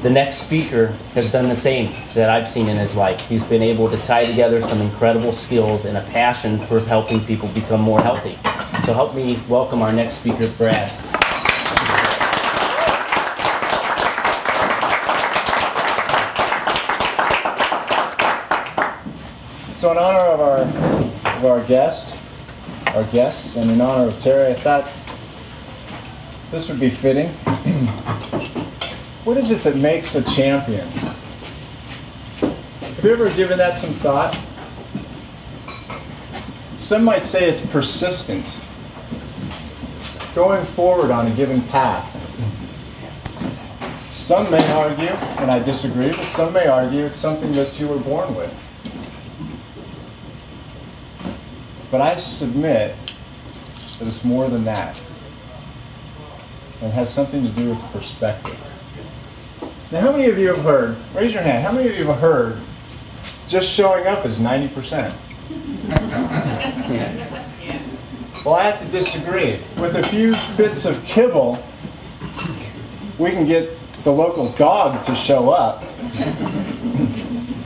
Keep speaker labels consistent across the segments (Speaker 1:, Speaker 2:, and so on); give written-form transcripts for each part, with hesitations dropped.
Speaker 1: The next speaker has done the same that I've seen in his life. He's been able to tie together some incredible skills and a passion for helping people become more healthy. So help me welcome our next speaker, Brad.
Speaker 2: So in honor of our guests, and in honor of Terry, I thought this would be fitting. What is it that makes a champion? Have you ever given that some thought? Some might say it's persistence, going forward on a given path. Some may argue, and I disagree, but some may argue it's something that you were born with. But I submit that it's more than that. And has something to do with perspective. Now, how many of you have heard, raise your hand, how many of you have heard just showing up is 90%? Well, I have to disagree. With a few bits of kibble, we can get the local dog to show up.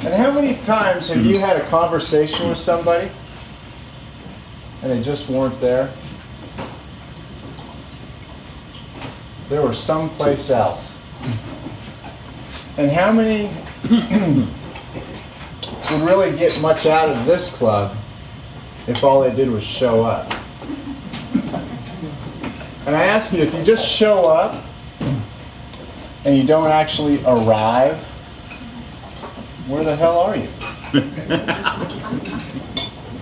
Speaker 2: And how many times have you had a conversation with somebody and they just weren't there? They were someplace else. And how many would really get much out of this club if all they did was show up? And I ask you, if you just show up and you don't actually arrive, where the hell are you?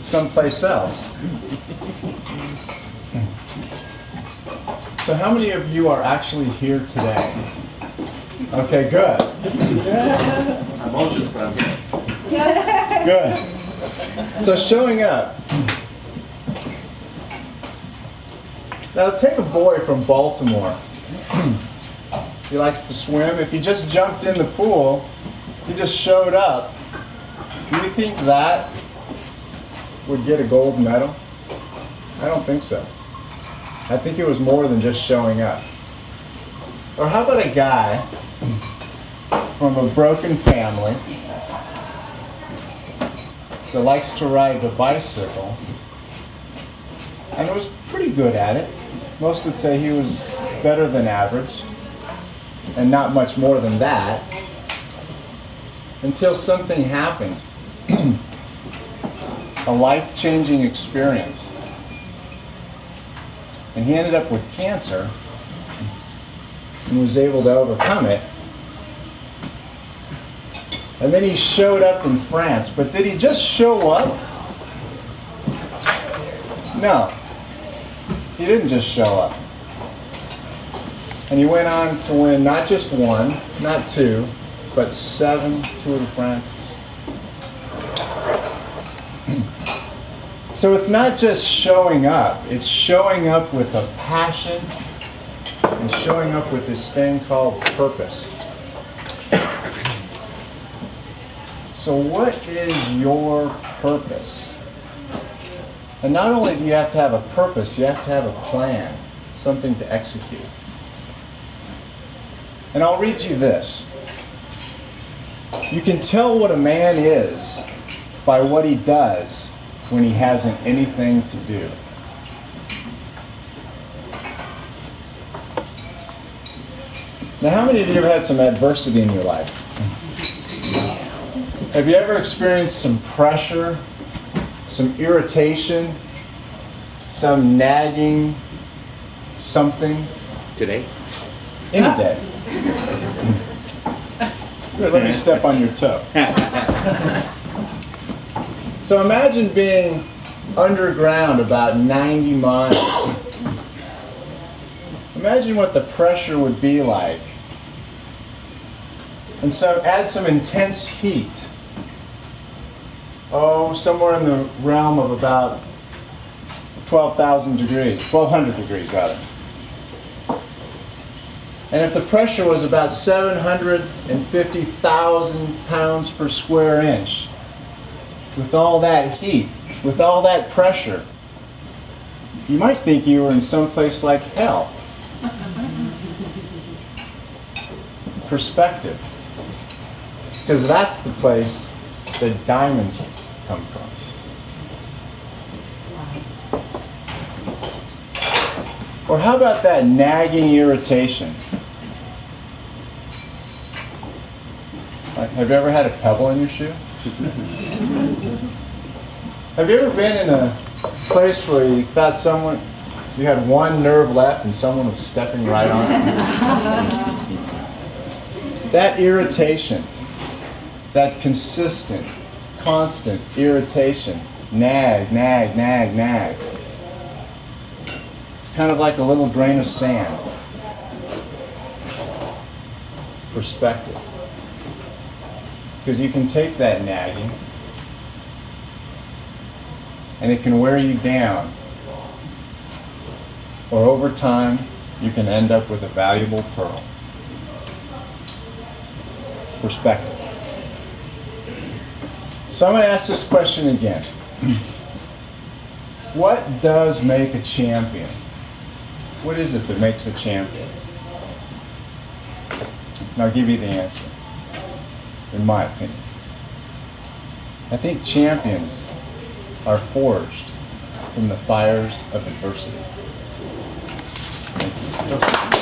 Speaker 2: Someplace else. So how many of you are actually here today? Okay, good.
Speaker 3: Emotions, but I'm here.
Speaker 2: Good. So showing up. Now take a boy from Baltimore. He likes to swim. If he just jumped in the pool, he just showed up, do you think that would get a gold medal? I don't think so. I think it was more than just showing up. Or how about a guy from a broken family that likes to ride a bicycle and was pretty good at it. Most would say he was better than average and not much more than that until something happened. A life-changing experience. And he ended up with cancer and was able to overcome it. And then he showed up in France. But did he just show up? No. He didn't just show up. And he went on to win not just one, not two, but 7 Tour de France's. So it's not just showing up, it's showing up with a passion and showing up with this thing called purpose. So what is your purpose? And not only do you have to have a purpose, you have to have a plan, something to execute. And I'll read you this. You can tell what a man is by what he does when he hasn't anything to do. Now, how many of you have had some adversity in your life? Have you ever experienced some pressure, some irritation, some nagging, something?
Speaker 1: Today?
Speaker 2: Any day. Good, let me step on your toe. So imagine being underground about 90 miles. Imagine what the pressure would be like. And so add some intense heat. Oh, somewhere in the realm of about 12,000 degrees, 1,200 degrees rather. And if the pressure was about 750,000 pounds per square inch, with all that heat, with all that pressure, you might think you were in some place like hell. perspective. Because that's the place that diamonds come from. Or how about that nagging irritation? Have you ever had a pebble in your shoe? Have you ever been in a place where you thought you had one nerve left and someone was stepping right on it? That irritation, that consistent, constant irritation, nag, nag, nag, nag. It's kind of like a little grain of sand. Perspective. Because you can take that nagging and it can wear you down. Or over time, you can end up with a valuable pearl. Perspective. So I'm going to ask this question again. What does make a champion? What is it that makes a champion? And I'll give you the answer, in my opinion. I think champions are forged from the fires of adversity. Thank you.